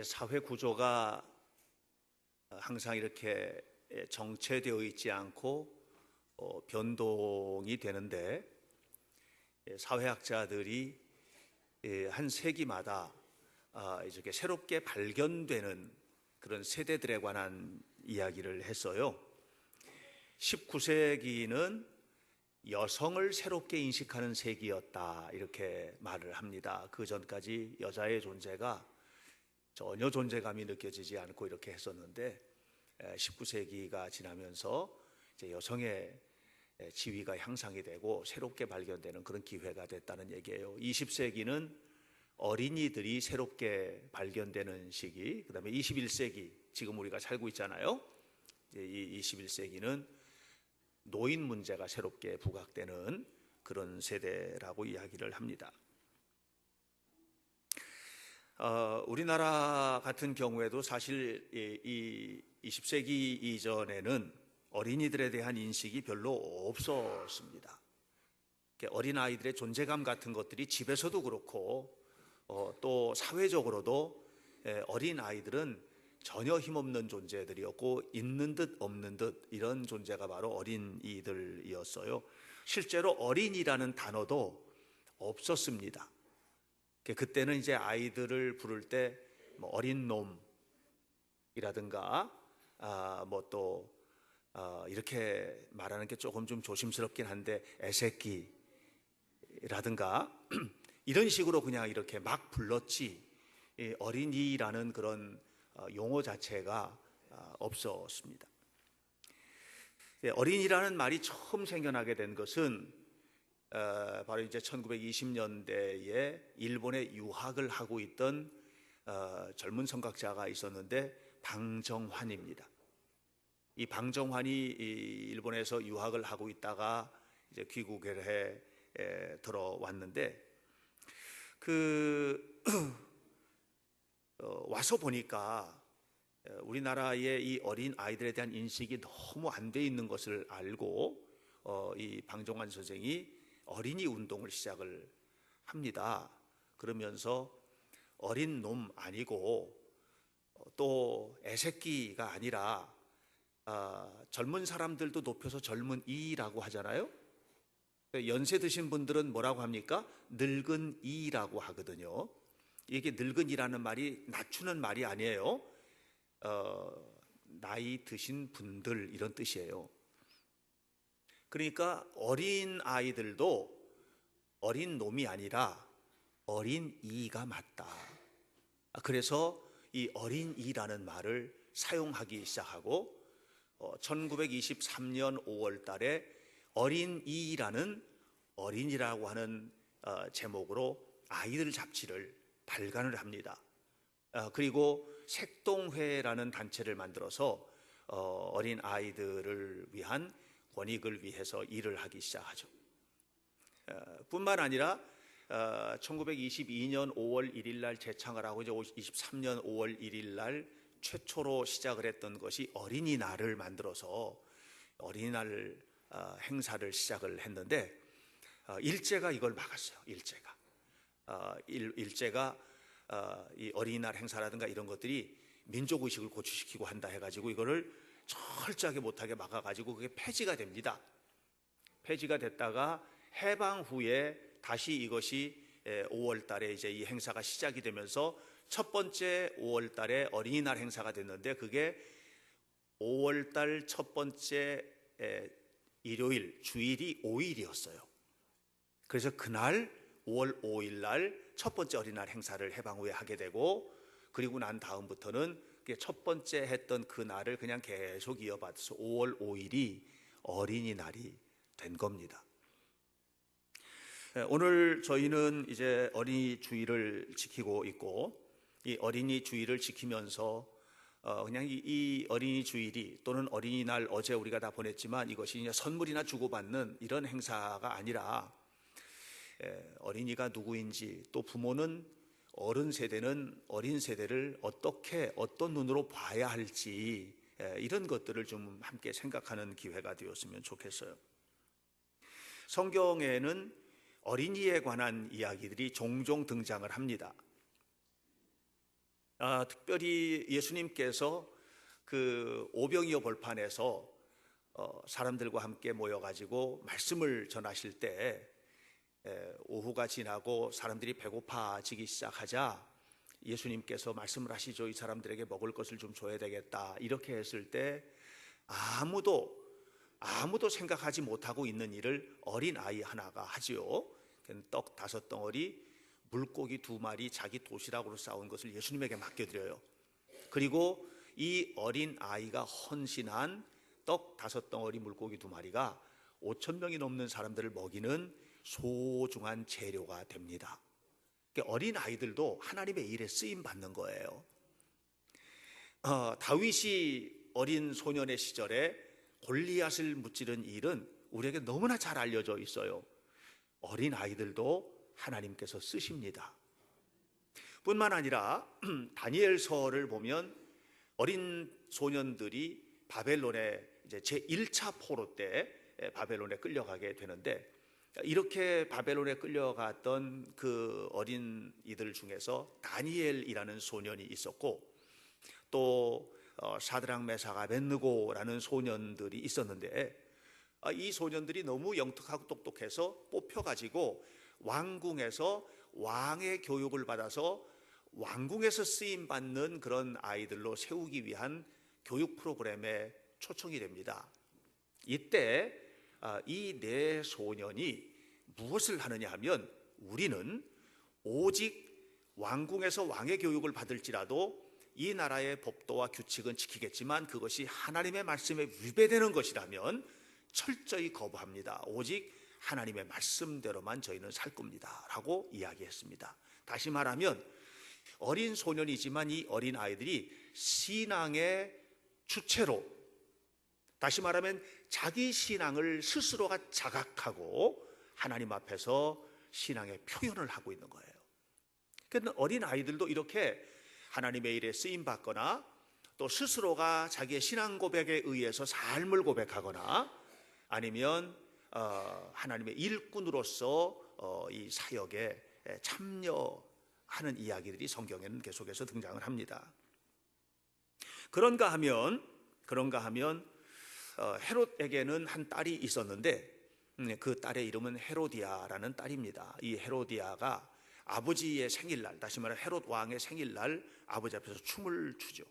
사회 구조가 항상 이렇게 정체되어 있지 않고 변동이 되는데, 사회학자들이 한 세기마다 이렇게 새롭게 발견되는 그런 세대들에 관한 이야기를 했어요. 19세기는 여성을 새롭게 인식하는 세기였다, 이렇게 말을 합니다. 그 전까지 여자의 존재가 전혀 존재감이 느껴지지 않고 이렇게 했었는데, 19세기가 지나면서 이제 여성의 지위가 향상이 되고 새롭게 발견되는 그런 기회가 됐다는 얘기예요. 20세기는 어린이들이 새롭게 발견되는 시기, 그 다음에 21세기, 지금 우리가 살고 있잖아요. 이 21세기는 노인 문제가 새롭게 부각되는 그런 세대라고 이야기를 합니다. 우리나라 같은 경우에도 사실 이 20세기 이전에는 어린이들에 대한 인식이 별로 없었습니다. 어린아이들의 존재감 같은 것들이 집에서도 그렇고 또 사회적으로도 어린아이들은 전혀 힘없는 존재들이었고, 있는 듯 없는 듯 이런 존재가 바로 어린이들이었어요. 실제로 어린이라는 단어도 없었습니다. 그때는 이제 아이들을 부를 때 뭐 어린 놈이라든가 뭐 또 이렇게 말하는 게 조금 좀 조심스럽긴 한데 애새끼라든가 이런 식으로 그냥 이렇게 막 불렀지, 어린이라는 그런 용어 자체가 없었습니다. 어린이라는 말이 처음 생겨나게 된 것은 바로 이제 1920년대에 일본에 유학을 하고 있던 젊은 성각자가 있었는데, 방정환입니다. 이 방정환이 일본에서 유학을 하고 있다가 이제 귀국을 해 들어왔는데, 와서 보니까 우리나라의 이 어린 아이들에 대한 인식이 너무 안 돼 있는 것을 알고 이 방정환 선생이 어린이 운동을 시작을 합니다. 그러면서 어린 놈 아니고 또 애새끼가 아니라 젊은 사람들도 높여서 젊은이라고 하잖아요. 연세 드신 분들은 뭐라고 합니까? 늙은이라고 하거든요. 이게 늙은이라는 말이 낮추는 말이 아니에요. 나이 드신 분들 이런 뜻이에요. 그러니까 어린 아이들도 어린 놈이 아니라 어린이가 맞다. 그래서 이 어린이라는 말을 사용하기 시작하고 1923년 5월 달에 어린이라는 어린이라고 하는 제목으로 아이들 잡지를 발간을 합니다. 그리고 색동회라는 단체를 만들어서 어린 아이들을 위한 권익을 위해서 일을 하기 시작하죠. 뿐만 아니라 1922년 5월 1일 날 재창을 하고 이제 23년 5월 1일 날 최초로 시작을 했던 것이 어린이날을 만들어서 어린이날 행사를 시작을 했는데, 일제가 이걸 막았어요. 일제가 이 어린이날 행사라든가 이런 것들이 민족의식을 고취시키고 한다 해가지고 이거를 철저하게 못하게 막아가지고 그게 폐지가 됩니다. 폐지가 됐다가 해방 후에 다시 이것이 5월 달에 이제 이 행사가 시작이 되면서 첫 번째 5월 달에 어린이날 행사가 됐는데, 그게 5월 달 첫 번째 일요일, 주일이 5일이었어요. 그래서 그날 5월 5일 날 첫 번째 어린이날 행사를 해방 후에 하게 되고, 그리고 난 다음부터는 첫 번째 했던 그 날을 그냥 계속 이어받아서 5월 5일이 어린이날이 된 겁니다. 오늘 저희는 이제 어린이 주일을 지키고 있고, 이 어린이 주일을 지키면서 그냥 이 어린이 주일이 또는 어린이날 어제 우리가 다 보냈지만 이것이 이제 선물이나 주고받는 이런 행사가 아니라 어린이가 누구인지, 또 부모는 어른 세대는 어린 세대를 어떻게 어떤 눈으로 봐야 할지, 이런 것들을 좀 함께 생각하는 기회가 되었으면 좋겠어요. 성경에는 어린이에 관한 이야기들이 종종 등장을 합니다. 특별히 예수님께서 그 오병이어 벌판에서 사람들과 함께 모여가지고 말씀을 전하실 때 오후가 지나고 사람들이 배고파지기 시작하자 예수님께서 말씀을 하시죠. 이 사람들에게 먹을 것을 좀 줘야 되겠다. 이렇게 했을 때 아무도 생각하지 못하고 있는 일을 어린 아이 하나가 하지요. 떡 5덩어리, 물고기 2마리, 자기 도시락으로 싸온 것을 예수님에게 맡겨드려요. 그리고 이 어린 아이가 헌신한 떡 5덩어리, 물고기 2마리가 5,000명이 넘는 사람들을 먹이는 소중한 재료가 됩니다. 어린 아이들도 하나님의 일에 쓰임 받는 거예요. 다윗이 어린 소년의 시절에 골리앗을 무찌른 일은 우리에게 너무나 잘 알려져 있어요. 어린 아이들도 하나님께서 쓰십니다. 뿐만 아니라 다니엘서를 보면 어린 소년들이 바벨론에 이제 제1차 포로 때 바벨론에 끌려가게 되는데, 이렇게 바벨론에 끌려갔던 그 어린이들 중에서 다니엘이라는 소년이 있었고, 또 사드락 메삭 아벳느고라는 소년들이 있었는데, 이 소년들이 너무 영특하고 똑똑해서 뽑혀가지고 왕궁에서 왕의 교육을 받아서 왕궁에서 쓰임받는 그런 아이들로 세우기 위한 교육 프로그램에 초청이 됩니다. 이때 이 네 소년이 무엇을 하느냐 하면, 우리는 오직 왕궁에서 왕의 교육을 받을지라도 이 나라의 법도와 규칙은 지키겠지만 그것이 하나님의 말씀에 위배되는 것이라면 철저히 거부합니다. 오직 하나님의 말씀대로만 저희는 살 겁니다 라고 이야기했습니다. 다시 말하면 어린 소년이지만 이 어린 아이들이 신앙의 주체로, 다시 말하면 자기 신앙을 스스로가 자각하고 하나님 앞에서 신앙의 표현을 하고 있는 거예요. 그러니까 어린 아이들도 이렇게 하나님의 일에 쓰임받거나 또 스스로가 자기의 신앙 고백에 의해서 삶을 고백하거나 아니면 하나님의 일꾼으로서 이 사역에 참여하는 이야기들이 성경에는 계속해서 등장을 합니다. 그런가 하면 헤롯에게는 한 딸이 있었는데 그 딸의 이름은 헤로디아라는 딸입니다. 이 헤로디아가 아버지의 생일날, 다시 말해 헤롯 왕의 생일날 아버지 앞에서 춤을 추죠.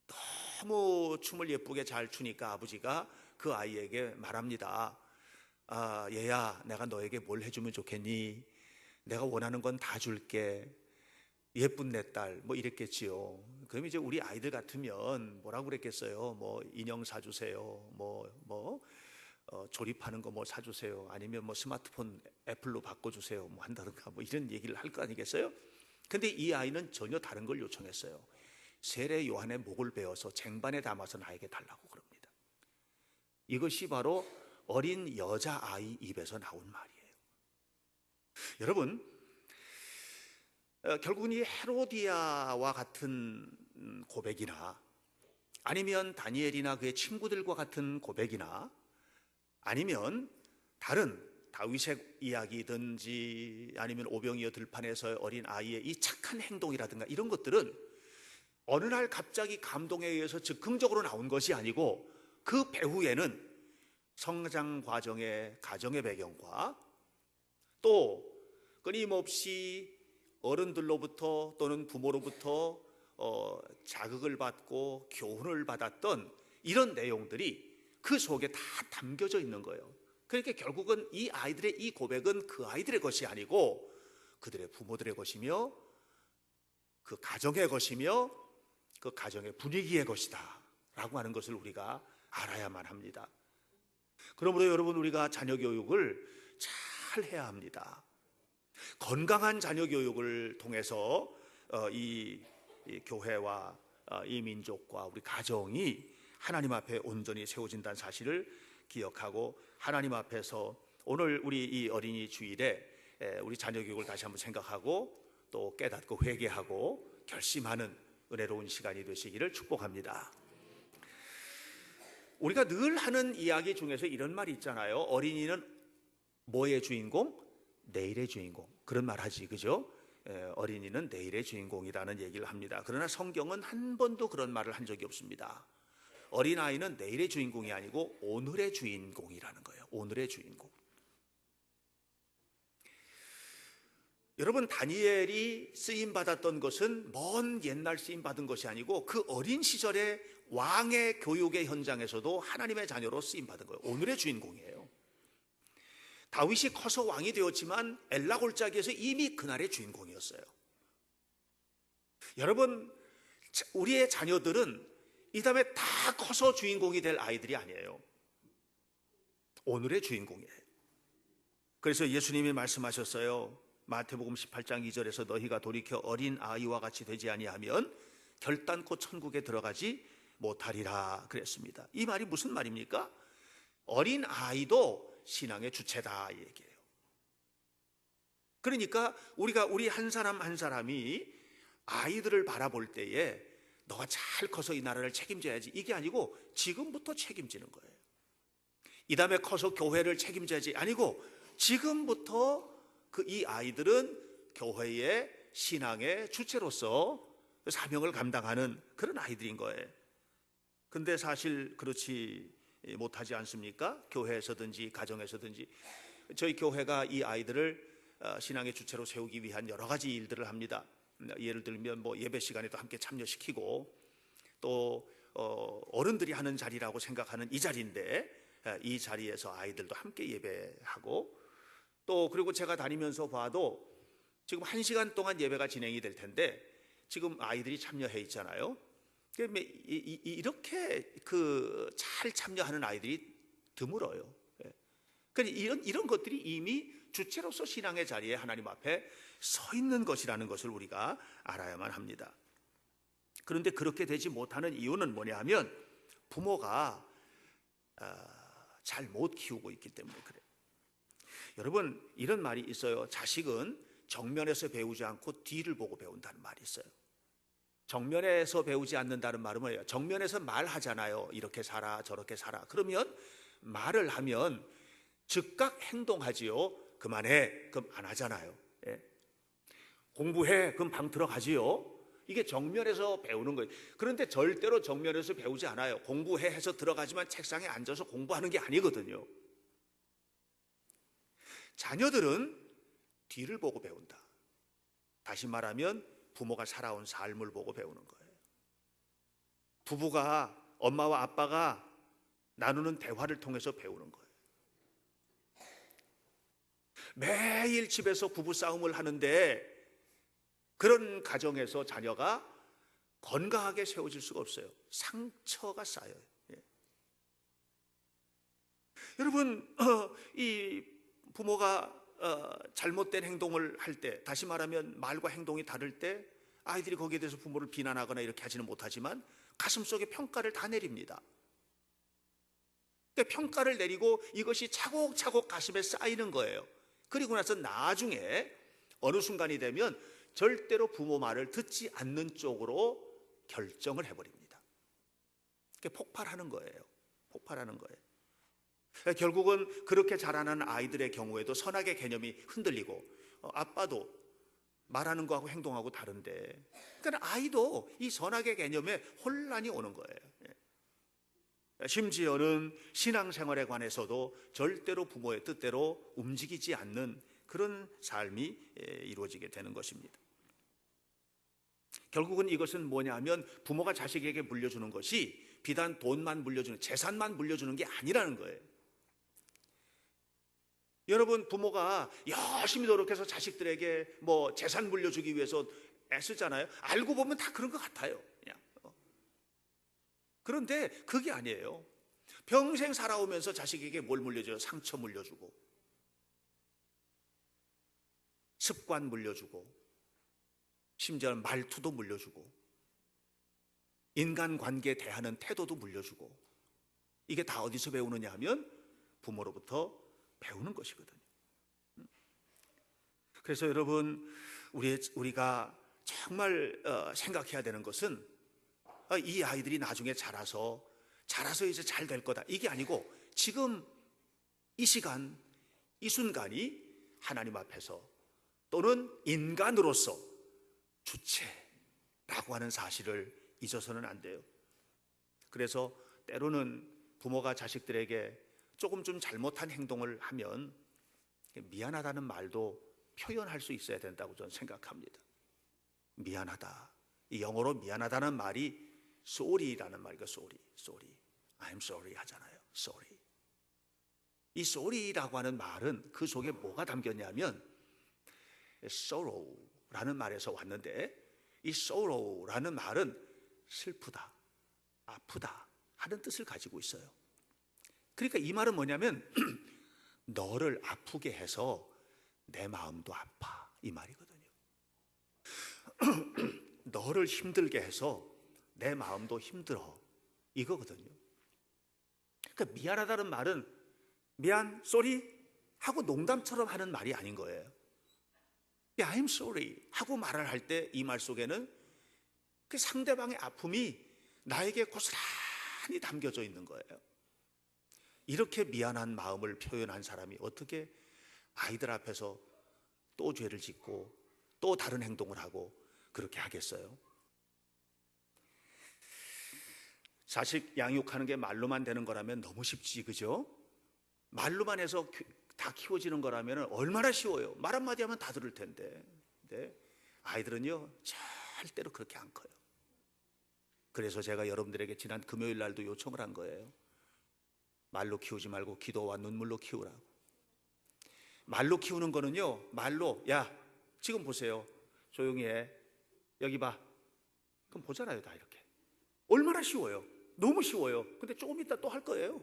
너무 춤을 예쁘게 잘 추니까 아버지가 그 아이에게 말합니다. 얘야, 내가 너에게 뭘 해주면 좋겠니? 내가 원하는 건 다 줄게. 예쁜 내 딸, 뭐 이랬겠지요. 그럼 이제 우리 아이들 같으면 뭐라고 그랬겠어요? 뭐 인형 사주세요. 조립하는 거 뭐 사주세요. 아니면 뭐 스마트폰 애플로 바꿔주세요. 뭐 한다든가 뭐 이런 얘기를 할 거 아니겠어요? 근데 이 아이는 전혀 다른 걸 요청했어요. 세례 요한의 목을 베어서 쟁반에 담아서 나에게 달라고 그럽니다. 이것이 바로 어린 여자아이 입에서 나온 말이에요. 여러분, 결국은 이 헤로디아와 같은 고백이나 아니면 다니엘이나 그의 친구들과 같은 고백이나 아니면 다른 다윗의 이야기든지 아니면 오병이어 들판에서의 어린 아이의 이 착한 행동이라든가 이런 것들은 어느 날 갑자기 감동에 의해서 즉흥적으로 나온 것이 아니고 그 배후에는 성장 과정의 가정의 배경과 또 끊임없이 어른들로부터 또는 부모로부터 자극을 받고 교훈을 받았던 이런 내용들이 그 속에 다 담겨져 있는 거예요. 그러니까 결국은 이 아이들의 이 고백은 그 아이들의 것이 아니고 그들의 부모들의 것이며 그 가정의 것이며 그 가정의 분위기의 것이다 라고 하는 것을 우리가 알아야만 합니다. 그러므로 여러분, 우리가 자녀 교육을 잘 해야 합니다. 건강한 자녀 교육을 통해서 이 교회와 이 민족과 우리 가정이 하나님 앞에 온전히 세워진다는 사실을 기억하고 하나님 앞에서 오늘 우리 이 어린이 주일에 우리 자녀 교육을 다시 한번 생각하고 또 깨닫고 회개하고 결심하는 은혜로운 시간이 되시기를 축복합니다. 우리가 늘 하는 이야기 중에서 이런 말이 있잖아요. 어린이는 뭐의 주인공? 내일의 주인공. 그런 말 하지, 그죠? 어린이는 내일의 주인공이라는 얘기를 합니다. 그러나 성경은 한 번도 그런 말을 한 적이 없습니다. 어린아이는 내일의 주인공이 아니고 오늘의 주인공이라는 거예요. 오늘의 주인공. 여러분, 다니엘이 쓰임받았던 것은 먼 옛날 쓰임받은 것이 아니고 그 어린 시절의 왕의 교육의 현장에서도 하나님의 자녀로 쓰임받은 거예요. 오늘의 주인공이에요. 다윗이 커서 왕이 되었지만 엘라 골짜기에서 이미 그날의 주인공이었어요. 여러분, 우리의 자녀들은 이 다음에 다 커서 주인공이 될 아이들이 아니에요. 오늘의 주인공이에요. 그래서 예수님이 말씀하셨어요. 마태복음 18장 2절에서 너희가 돌이켜 어린 아이와 같이 되지 아니하면 결단코 천국에 들어가지 못하리라 그랬습니다. 이 말이 무슨 말입니까? 어린 아이도 신앙의 주체다 이 얘기예요. 그러니까 우리 한 사람 한 사람이 아이들을 바라볼 때에 너가 잘 커서 이 나라를 책임져야지 이게 아니고 지금부터 책임지는 거예요. 이 다음에 커서 교회를 책임져야지 아니고 지금부터 이 아이들은 교회의 신앙의 주체로서 사명을 감당하는 그런 아이들인 거예요. 근데 사실 그렇지 못하지 않습니까? 교회에서든지 가정에서든지 저희 교회가 이 아이들을 신앙의 주체로 세우기 위한 여러 가지 일들을 합니다. 예를 들면 예배 시간에도 함께 참여시키고 또 어른들이 하는 자리라고 생각하는 이 자리인데 이 자리에서 아이들도 함께 예배하고 또 그리고 제가 다니면서 봐도 지금 1시간 동안 예배가 진행이 될 텐데 지금 아이들이 참여해 있잖아요. 이렇게 잘 참여하는 아이들이 드물어요. 그러니까 이런 것들이 이미 주체로서 신앙의 자리에 하나님 앞에 서 있는 것이라는 것을 우리가 알아야만 합니다. 그런데 그렇게 되지 못하는 이유는 뭐냐 하면 부모가 잘 못 키우고 있기 때문에 그래요. 여러분, 이런 말이 있어요. 자식은 정면에서 배우지 않고 뒤를 보고 배운다는 말이 있어요. 정면에서 배우지 않는다는 말은 뭐예요? 정면에서 말하잖아요. 이렇게 살아 저렇게 살아. 그러면 말을 하면 즉각 행동하지요. 그만해. 그럼 안 하잖아요. 예. 공부해. 그럼 방 들어가지요. 이게 정면에서 배우는 거예요. 그런데 절대로 정면에서 배우지 않아요. 공부해 해서 들어가지만 책상에 앉아서 공부하는 게 아니거든요. 자녀들은 뒤를 보고 배운다. 다시 말하면 부모가 살아온 삶을 보고 배우는 거예요. 부부가 엄마와 아빠가 나누는 대화를 통해서 배우는 거예요. 매일 집에서 부부싸움을 하는데 그런 가정에서 자녀가 건강하게 세워질 수가 없어요. 상처가 쌓여요. 예. 여러분, 이 부모가 잘못된 행동을 할 때, 다시 말하면 말과 행동이 다를 때 아이들이 거기에 대해서 부모를 비난하거나 이렇게 하지는 못하지만 가슴속에 평가를 다 내립니다. 그러니까 평가를 내리고 이것이 차곡차곡 가슴에 쌓이는 거예요. 그리고 나서 나중에 어느 순간이 되면 절대로 부모 말을 듣지 않는 쪽으로 결정을 해버립니다. 그러니까 폭발하는 거예요. 폭발하는 거예요. 결국은 그렇게 자라는 아이들의 경우에도 선악의 개념이 흔들리고 아빠도 말하는 거하고 행동하고 다른데 그러니까 아이도 이 선악의 개념에 혼란이 오는 거예요. 심지어는 신앙생활에 관해서도 절대로 부모의 뜻대로 움직이지 않는 그런 삶이 이루어지게 되는 것입니다. 결국은 이것은 뭐냐면 부모가 자식에게 물려주는 것이 비단 돈만 물려주는, 재산만 물려주는 게 아니라는 거예요. 여러분, 부모가 열심히 노력해서 자식들에게 재산 물려주기 위해서 애쓰잖아요. 알고 보면 다 그런 것 같아요. 그냥. 그런데 그게 아니에요. 평생 살아오면서 자식에게 뭘 물려줘요? 상처 물려주고, 습관 물려주고, 심지어 말투도 물려주고, 인간관계 대하는 태도도 물려주고, 이게 다 어디서 배우느냐 하면 부모로부터 배우는 것이거든요. 그래서 여러분, 우리가 정말 생각해야 되는 것은 이 아이들이 나중에 자라서 이제 잘 될 거다, 이게 아니고 지금 이 시간 이 순간이 하나님 앞에서 또는 인간으로서 주체라고 하는 사실을 잊어서는 안 돼요. 그래서 때로는 부모가 자식들에게 조금 좀 잘못한 행동을 하면 미안하다는 말도 표현할 수 있어야 된다고 저는 생각합니다. 미안하다. 이 영어로 미안하다는 말이 sorry라는 말이고 sorry. I'm sorry 하잖아요. sorry. 이 sorry라고 하는 말은 그 속에 뭐가 담겼냐면 sorrow라는 말에서 왔는데, 이 sorrow라는 말은 슬프다, 아프다 하는 뜻을 가지고 있어요. 그러니까 이 말은 뭐냐면 너를 아프게 해서 내 마음도 아파, 이 말이거든요. 너를 힘들게 해서 내 마음도 힘들어, 이거거든요. 그러니까 미안하다는 말은 미안, sorry 하고 농담처럼 하는 말이 아닌 거예요. I'm sorry 하고 말을 할 때 이 말 속에는 그 상대방의 아픔이 나에게 고스란히 담겨져 있는 거예요. 이렇게 미안한 마음을 표현한 사람이 어떻게 아이들 앞에서 또 죄를 짓고 또 다른 행동을 하고 그렇게 하겠어요? 자식 양육하는 게 말로만 되는 거라면 너무 쉽지, 그죠? 말로만 해서 다 키워지는 거라면 얼마나 쉬워요. 말 한마디 하면 다 들을 텐데. 근데 아이들은요 절대로 그렇게 안 커요. 그래서 제가 여러분들에게 지난 금요일 날도 요청을 한 거예요. 말로 키우지 말고 기도와 눈물로 키우라고. 말로 키우는 거는요, 말로 야 지금 보세요, 조용히 해, 여기 봐, 그럼 보잖아요. 다 이렇게. 얼마나 쉬워요. 너무 쉬워요. 근데 조금 있다 또 할 거예요.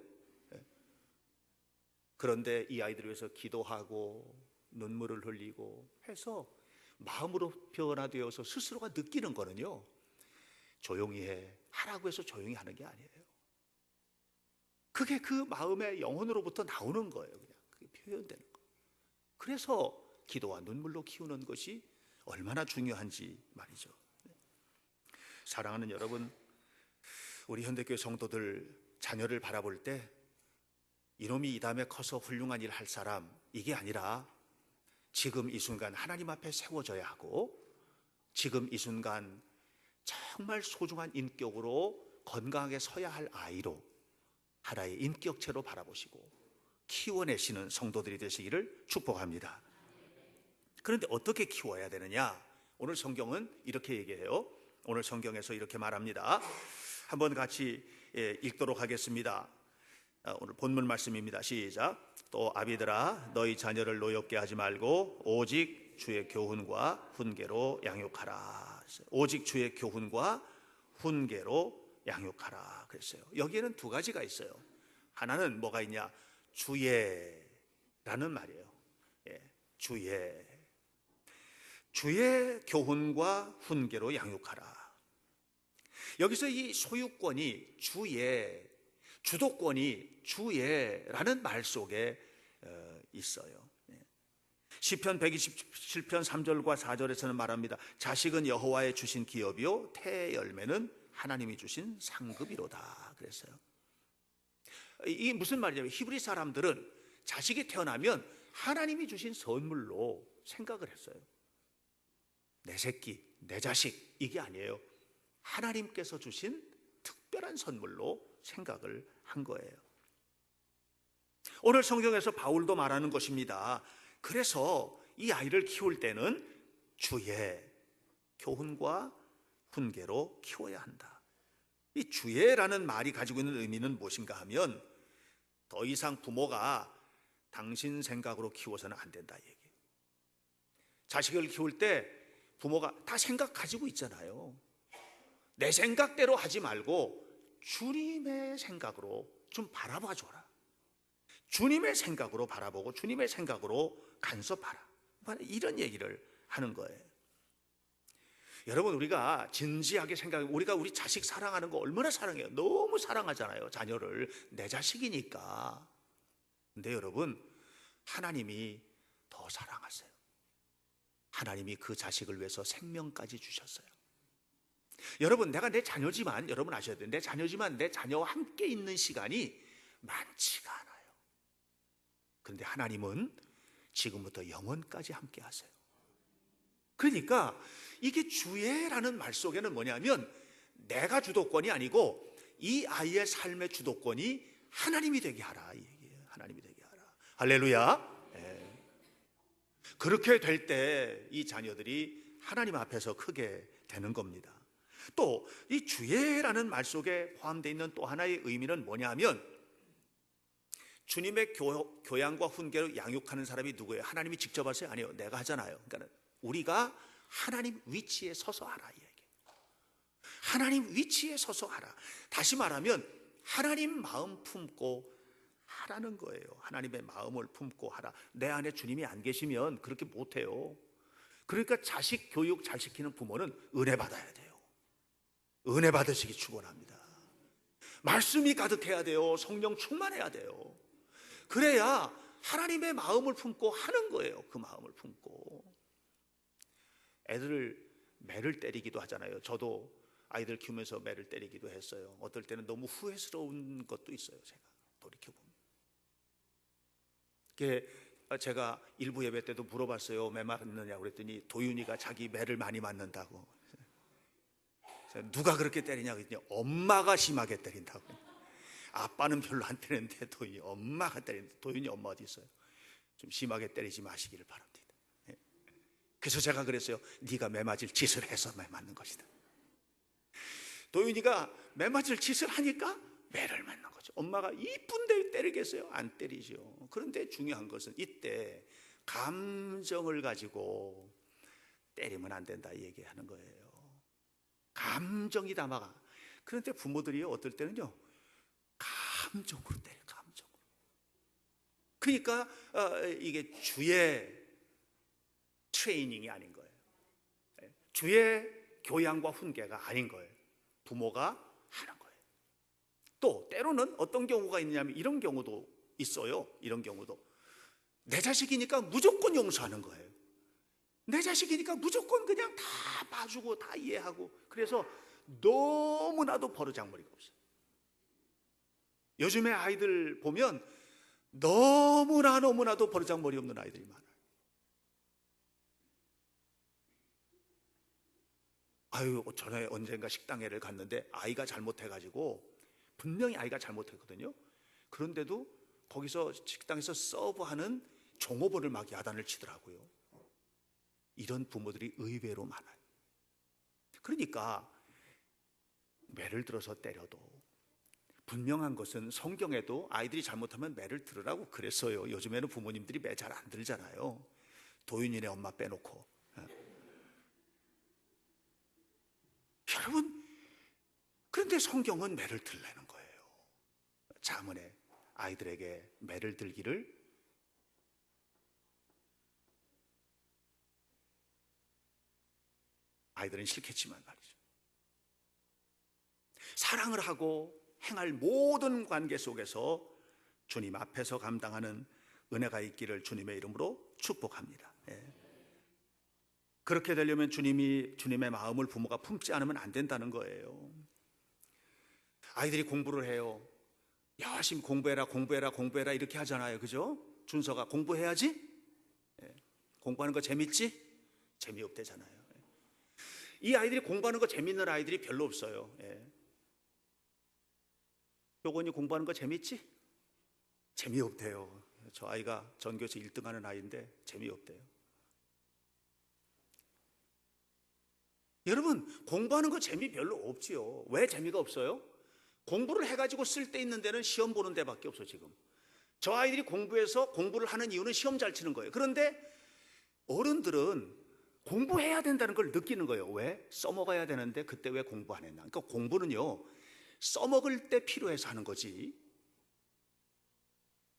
그런데 이 아이들을 위해서 기도하고 눈물을 흘리고 해서 마음으로 변화되어서 스스로가 느끼는 거는요, 조용히 해 하라고 해서 조용히 하는 게 아니에요. 그게 그 마음의 영혼으로부터 나오는 거예요. 그냥 그게 표현되는 거예요. 그래서 기도와 눈물로 키우는 것이 얼마나 중요한지 말이죠. 사랑하는 여러분, 우리 현대교회 성도들 자녀를 바라볼 때 이놈이 이 다음에 커서 훌륭한 일 할 사람, 이게 아니라 지금 이 순간 하나님 앞에 세워져야 하고, 지금 이 순간 정말 소중한 인격으로 건강하게 서야 할 아이로, 하나의 인격체로 바라보시고 키워내시는 성도들이 되시기를 축복합니다. 그런데 어떻게 키워야 되느냐? 오늘 성경은 이렇게 얘기해요. 오늘 성경에서 이렇게 말합니다. 한번 같이 읽도록 하겠습니다. 오늘 본문 말씀입니다. 시작. 또 아비들아, 너희 자녀를 노엽게 하지 말고 오직 주의 교훈과 훈계로 양육하라. 오직 주의 교훈과 훈계로 양육하라 그랬어요. 여기에는 두 가지가 있어요. 하나는 뭐가 있냐? 주의라는 말이에요. 주의 교훈과 훈계로 양육하라. 여기서 이 소유권이 주도권이 주의라는 말 속에 있어요. 시편 127편 3절과 4절에서는 말합니다. 자식은 여호와의 주신 기업이요 태의 열매는 하나님이 주신 상급이로다 그랬어요. 이게 무슨 말이냐면 히브리 사람들은 자식이 태어나면 하나님이 주신 선물로 생각을 했어요. 내 새끼, 내 자식, 이게 아니에요. 하나님께서 주신 특별한 선물로 생각을 한 거예요. 오늘 성경에서 바울도 말하는 것입니다. 그래서 이 아이를 키울 때는 주의 교훈과 훈계로 키워야 한다. 이 주의라는 말이 가지고 있는 의미는 무엇인가 하면 더 이상 부모가 당신 생각으로 키워서는 안 된다 얘기예요. 자식을 키울 때 부모가 다 생각 가지고 있잖아요. 내 생각대로 하지 말고 주님의 생각으로 좀 바라봐 줘라. 주님의 생각으로 바라보고 주님의 생각으로 간섭하라. 이런 얘기를 하는 거예요. 여러분, 우리가 진지하게 생각해, 우리가 우리 자식 사랑하는 거 얼마나 사랑해요. 너무 사랑하잖아요, 자녀를. 내 자식이니까. 근데 여러분, 하나님이 더 사랑하세요. 하나님이 그 자식을 위해서 생명까지 주셨어요. 여러분, 내가 내 자녀지만, 여러분 아셔야 돼요. 내 자녀지만 내 자녀와 함께 있는 시간이 많지가 않아요. 그런데 하나님은 지금부터 영원까지 함께 하세요. 그러니까 이게 주의라는 말 속에는 뭐냐면 내가 주도권이 아니고 이 아이의 삶의 주도권이 하나님이 되게 하라, 이 얘기예요. 하나님이 되게 하라. 할렐루야. 예. 그렇게 될 때 이 자녀들이 하나님 앞에서 크게 되는 겁니다. 또 이 주예라는 말 속에 포함되어 있는 또 하나의 의미는 뭐냐면 주님의 교양과 훈계로 양육하는 사람이 누구예요? 하나님이 직접 하세요? 아니요, 내가 하잖아요. 그러니까 우리가 하나님 위치에 서서 하라, 이 얘기. 하나님 위치에 서서 하라. 다시 말하면 하나님 마음 품고 하라는 거예요. 하나님의 마음을 품고 하라. 내 안에 주님이 안 계시면 그렇게 못해요. 그러니까 자식 교육 잘 시키는 부모는 은혜 받아야 돼요. 은혜 받으시기 축원합니다. 말씀이 가득해야 돼요. 성령 충만해야 돼요. 그래야 하나님의 마음을 품고 하는 거예요. 그 마음을 품고. 애들을 매를 때리기도 하잖아요. 저도 아이들 키우면서 매를 때리기도 했어요. 어떨 때는 너무 후회스러운 것도 있어요. 제가 돌이켜보면. 제가 일부 예배 때도 물어봤어요. 매 맞느냐고 그랬더니 도윤이가 자기 매를 많이 맞는다고. 누가 그렇게 때리냐고 했더니 엄마가 심하게 때린다고. 아빠는 별로 안 때리는데 도윤이 엄마가 때리는데, 도윤이 엄마 어디 있어요? 좀 심하게 때리지 마시기를 바랍니다. 그래서 제가 그랬어요. 네가 매 맞을 짓을 해서 매 맞는 것이다. 도윤이가 매 맞을 짓을 하니까 매를 맞는 거죠. 엄마가 이쁜데 때리겠어요? 안 때리죠. 그런데 중요한 것은 이때 감정을 가지고 때리면 안 된다 이 얘기하는 거예요. 감정이 담아가. 그런데 부모들이 어떨 때는요, 감정으로 때려, 감정으로. 그러니까 이게 주의 트레이닝이 아닌 거예요. 주의 교양과 훈계가 아닌 거예요. 부모가 하는 거예요. 또 때로는 어떤 경우가 있냐면 이런 경우도 있어요. 이런 경우도 내 자식이니까 무조건 용서하는 거예요. 내 자식이니까 무조건 그냥 다 봐주고 다 이해하고, 그래서 너무나도 버르장머리가 없어요. 요즘에 아이들 보면 너무나도 버르장머리 없는 아이들이 많아요. 전에 언젠가 식당에를 갔는데 아이가 잘못해가지고, 분명히 아이가 잘못했거든요. 그런데도 거기서 식당에서 서브하는 종업원을 막 야단을 치더라고요. 이런 부모들이 의외로 많아요. 그러니까 매를 들어서 때려도 분명한 것은 성경에도 아이들이 잘못하면 매를 들으라고 그랬어요. 요즘에는 부모님들이 매 잘 안 들잖아요. 도윤이네 엄마 빼놓고. 여러분, 그런데 성경은 매를 들라는 거예요. 잠언에 아이들에게 매를 들기를 아이들은 싫겠지만 말이죠. 사랑을 하고 행할 모든 관계 속에서 주님 앞에서 감당하는 은혜가 있기를 주님의 이름으로 축복합니다. 그렇게 되려면 주님의 마음을 부모가 품지 않으면 안 된다는 거예요. 아이들이 공부를 해요. 열심히 공부해라 이렇게 하잖아요. 그죠? 준서가 공부해야지? 공부하는 거 재밌지? 재미없대잖아요. 이 아이들이 공부하는 거 재밌는 아이들이 별로 없어요. 효건이 공부하는 거 재밌지? 재미없대요. 저 아이가 전교에서 1등 하는 아이인데 재미없대요. 여러분, 공부하는 거 재미 별로 없지요. 왜 재미가 없어요? 공부를 해가지고 쓸 데 있는 데는 시험 보는 데밖에 없어. 지금 저 아이들이 공부를 하는 이유는 시험 잘 치는 거예요. 그런데 어른들은 공부해야 된다는 걸 느끼는 거예요. 왜? 써먹어야 되는데 그때 왜 공부 안 했나? 그러니까 공부는요, 써먹을 때 필요해서 하는 거지.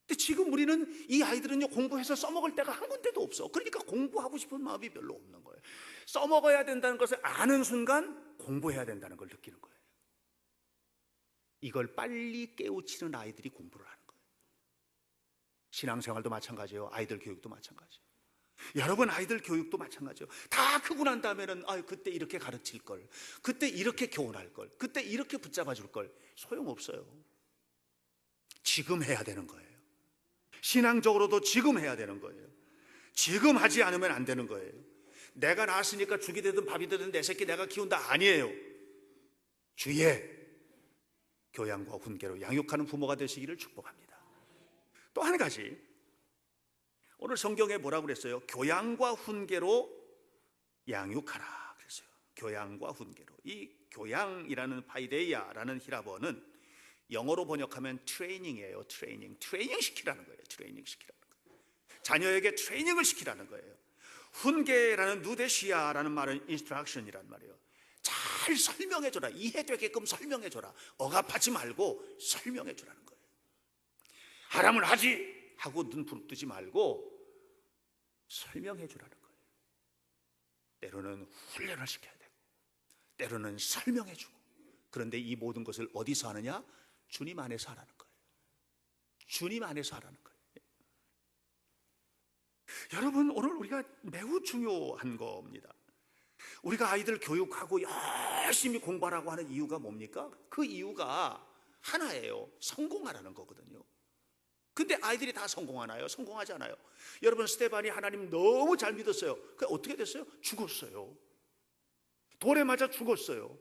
근데 지금 우리는, 이 아이들은요, 공부해서 써먹을 때가 한 군데도 없어. 그러니까 공부하고 싶은 마음이 별로 없는 거예요. 써먹어야 된다는 것을 아는 순간 공부해야 된다는 걸 느끼는 거예요. 이걸 빨리 깨우치는 아이들이 공부를 하는 거예요. 신앙생활도 마찬가지예요. 아이들 교육도 마찬가지예요. 여러분, 아이들 교육도 마찬가지예요. 다 크고 난 다음에는 그때 이렇게 가르칠 걸, 그때 이렇게 교훈할 걸, 그때 이렇게 붙잡아 줄 걸. 소용없어요. 지금 해야 되는 거예요. 신앙적으로도 지금 해야 되는 거예요. 지금 하지 않으면 안 되는 거예요. 내가 낳았으니까 죽이 되든 밥이 되든 내 새끼 내가 키운다, 아니에요. 주의 교양과 훈계로 양육하는 부모가 되시기를 축복합니다. 또 한 가지, 오늘 성경에 뭐라고 그랬어요? 교양과 훈계로 양육하라 그랬어요. 교양과 훈계로. 이 교양이라는 파이데이아라는 히라버는 영어로 번역하면 트레이닝이에요. 트레이닝 시키라는 거예요. 트레이닝 시키라는 거예요. 자녀에게 트레이닝을 시키라는 거예요. 훈계라는 누데시아라는 말은 인스트럭션이란 말이에요. 잘 설명해줘라. 이해되게끔 설명해줘라. 억압하지 말고 설명해주라는 거예요. 하라면 하지 하고 눈 부릅뜨지 말고 설명해주라는 거예요. 때로는 훈련을 시켜야 되고 때로는 설명해주고. 그런데 이 모든 것을 어디서 하느냐? 주님 안에서 하라는 거예요. 주님 안에서 하라는 거예요. 여러분, 오늘 우리가 매우 중요한 겁니다. 우리가 아이들 교육하고 열심히 공부하라고 하는 이유가 뭡니까? 그 이유가 하나예요. 성공하라는 거거든요. 근데 아이들이 다 성공하나요? 성공하지 않아요. 여러분, 스데반이 하나님 너무 잘 믿었어요. 그게 어떻게 됐어요? 죽었어요. 돌에 맞아 죽었어요.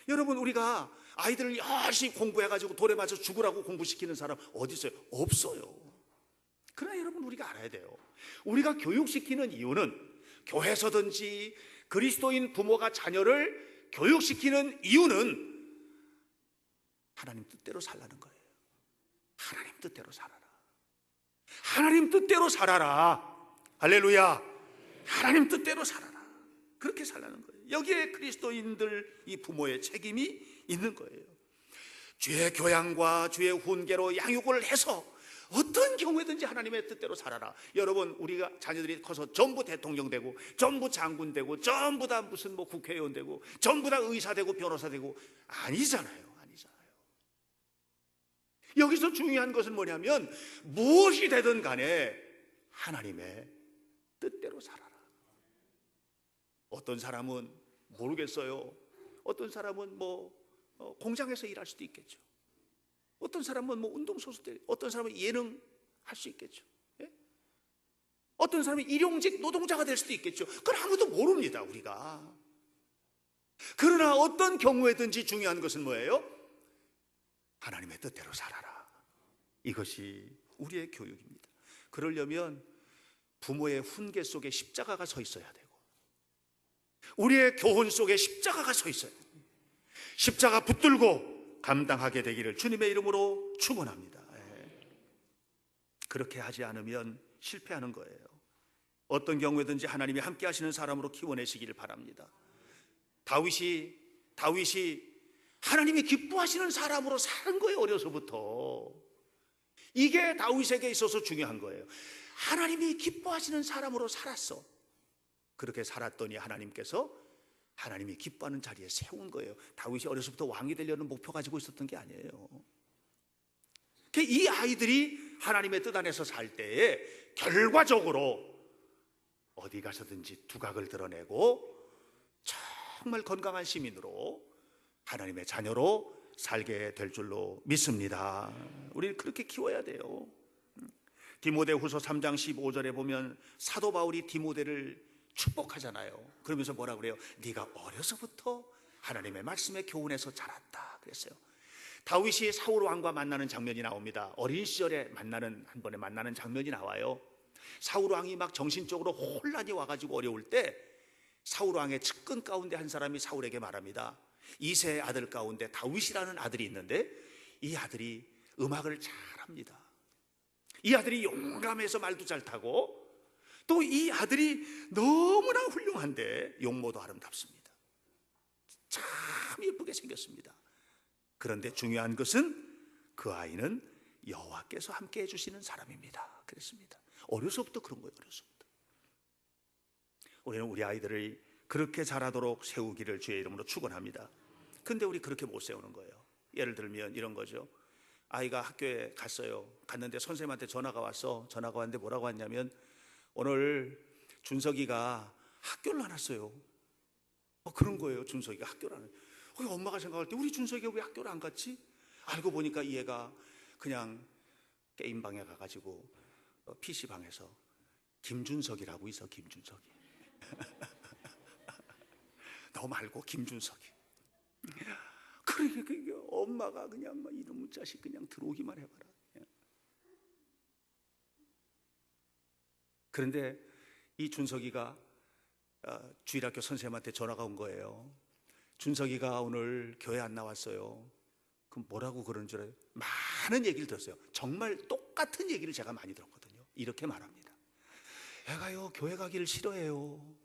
여러분, 우리가 아이들을 열심히 공부해가지고 돌에 맞아 죽으라고 공부시키는 사람 어디 있어요? 없어요. 그러나 여러분, 우리가 알아야 돼요. 우리가 교육시키는 이유는, 교회에서든지 그리스도인 부모가 자녀를 교육시키는 이유는 하나님 뜻대로 살라는 거예요. 하나님 뜻대로 살아라. 하나님 뜻대로 살아라. 할렐루야. 하나님 뜻대로 살아라. 그렇게 살라는 거예요. 여기에 그리스도인들, 이 부모의 책임이 있는 거예요. 주의 교양과 주의 훈계로 양육을 해서 어떤 경우에든지 하나님의 뜻대로 살아라. 여러분, 우리가 자녀들이 커서 전부 대통령 되고 전부 장군 되고 전부 다 무슨 뭐 국회의원 되고 전부 다 의사 되고 변호사 되고 아니잖아요. 여기서 중요한 것은 뭐냐면 무엇이 되든 간에 하나님의 뜻대로 살아라. 어떤 사람은 모르겠어요. 어떤 사람은 뭐 공장에서 일할 수도 있겠죠. 어떤 사람은 뭐 운동선수, 어떤 사람은 예능 할 수 있겠죠. 예? 어떤 사람은 일용직 노동자가 될 수도 있겠죠. 그건 아무도 모릅니다, 우리가. 그러나 어떤 경우에든지 중요한 것은 뭐예요? 하나님의 뜻대로 살아라. 이것이 우리의 교육입니다. 그러려면 부모의 훈계 속에 십자가가 서 있어야 되고 우리의 교훈 속에 십자가가 서 있어야 됩니다. 십자가 붙들고 감당하게 되기를 주님의 이름으로 축원합니다. 그렇게 하지 않으면 실패하는 거예요. 어떤 경우에든지 하나님이 함께 하시는 사람으로 키워내시기를 바랍니다. 다윗이 하나님이 기뻐하시는 사람으로 사는 거예요. 어려서부터. 이게 다윗에게 있어서 중요한 거예요. 하나님이 기뻐하시는 사람으로 살았어. 그렇게 살았더니 하나님께서 하나님이 기뻐하는 자리에 세운 거예요. 다윗이 어려서부터 왕이 되려는 목표 가지고 있었던 게 아니에요. 이 아이들이 하나님의 뜻 안에서 살 때에 결과적으로 어디 가서든지 두각을 드러내고 정말 건강한 시민으로 하나님의 자녀로 살게 될 줄로 믿습니다. 우리는 그렇게 키워야 돼요. 디모데후서 3장 15절에 보면 사도 바울이 디모데를 축복하잖아요. 그러면서 뭐라 그래요? 네가 어려서부터 하나님의 말씀에 교훈해서 자랐다 그랬어요. 다윗이 사울 왕과 만나는 장면이 나옵니다. 어린 시절에 한 번에 만나는 장면이 나와요. 사울 왕이 막 정신적으로 혼란이 와가지고 어려울 때 사울 왕의 측근 가운데 한 사람이 사울에게 말합니다. 이세의 아들 가운데 다윗이라는 아들이 있는데 이 아들이 음악을 잘합니다. 이 아들이 용감해서 말도 잘 타고 또 이 아들이 너무나 훌륭한데 용모도 아름답습니다. 참 예쁘게 생겼습니다. 그런데 중요한 것은 그 아이는 여호와께서 함께 해주시는 사람입니다. 그랬습니다. 어려서부터 그런 거예요. 어려서부터. 우리는 우리 아이들을 그렇게 자라도록 세우기를 주의 이름으로 축원합니다. 근데 우리 그렇게 못 세우는 거예요. 예를 들면 이런 거죠. 아이가 학교에 갔는데 선생님한테 전화가 왔는데 뭐라고 왔냐면 오늘 준석이가 학교를 안 왔어요. 그런 거예요. 준석이가 학교를 안 왔어요. 엄마가 생각할 때 우리 준석이가 왜 학교를 안 갔지? 알고 보니까 이 애가 그냥 게임방에 가가지고 PC방에서 김준석이라고 있어. 김준석이. 너 말고 김준석이. 그러니까 엄마가 그냥 막 이놈의 자식 그냥 들어오기만 해봐라. 그런데 이 준석이가 주일학교 선생님한테 전화가 온 거예요. 준석이가 오늘 교회 안 나왔어요. 그럼 뭐라고 그러는 줄 알아요? 많은 얘기를 들었어요. 정말 똑같은 얘기를 제가 많이 들었거든요. 이렇게 말합니다. 애가요 교회 가기를 싫어해요.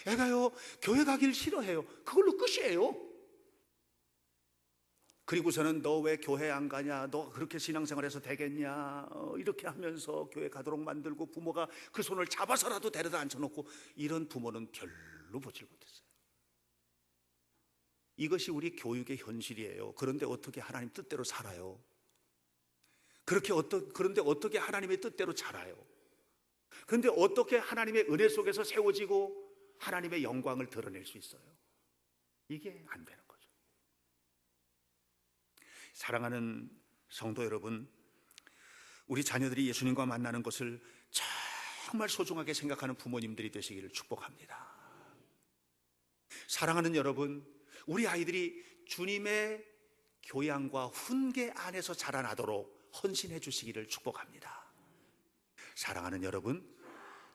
애가요 교회 가기를 싫어해요. 그걸로 끝이에요. 그리고서는 너 왜 교회 안 가냐, 너 그렇게 신앙생활해서 되겠냐, 이렇게 하면서 교회 가도록 만들고 부모가 그 손을 잡아서라도 데려다 앉혀놓고, 이런 부모는 별로 보질 못했어요. 이것이 우리 교육의 현실이에요. 그런데 어떻게 하나님 뜻대로 살아요? 그런데 어떻게 하나님의 뜻대로 자라요? 그런데 어떻게 하나님의 은혜 속에서 세워지고 하나님의 영광을 드러낼 수 있어요? 이게 안 되는 거죠. 사랑하는 성도 여러분, 우리 자녀들이 예수님과 만나는 것을 정말 소중하게 생각하는 부모님들이 되시기를 축복합니다. 사랑하는 여러분, 우리 아이들이 주님의 교양과 훈계 안에서 자라나도록 헌신해 주시기를 축복합니다. 사랑하는 여러분,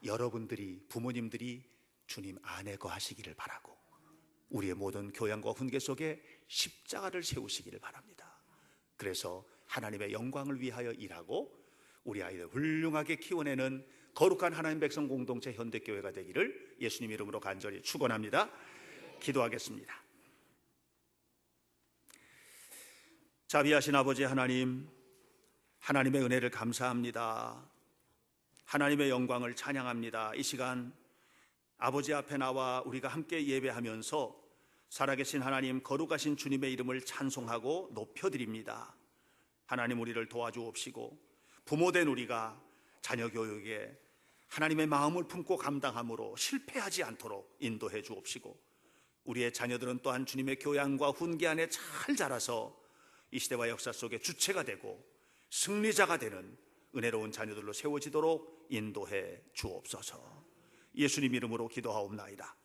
여러분들이, 부모님들이 주님 안에 거하시기를 바라고 우리의 모든 교양과 훈계 속에 십자가를 세우시기를 바랍니다. 그래서 하나님의 영광을 위하여 일하고 우리 아이들 훌륭하게 키워내는 거룩한 하나님 백성 공동체 현대교회가 되기를 예수님 이름으로 간절히 축원합니다. 기도하겠습니다. 자비하신 아버지 하나님, 하나님의 은혜를 감사합니다. 하나님의 영광을 찬양합니다. 이 시간 아버지 앞에 나와 우리가 함께 예배하면서 살아계신 하나님, 거룩하신 주님의 이름을 찬송하고 높여드립니다. 하나님, 우리를 도와주옵시고 부모된 우리가 자녀 교육에 하나님의 마음을 품고 감당함으로 실패하지 않도록 인도해 주옵시고, 우리의 자녀들은 또한 주님의 교양과 훈계 안에 잘 자라서 이 시대와 역사 속에 주체가 되고 승리자가 되는 은혜로운 자녀들로 세워지도록 인도해 주옵소서. 예수님 이름으로 기도하옵나이다.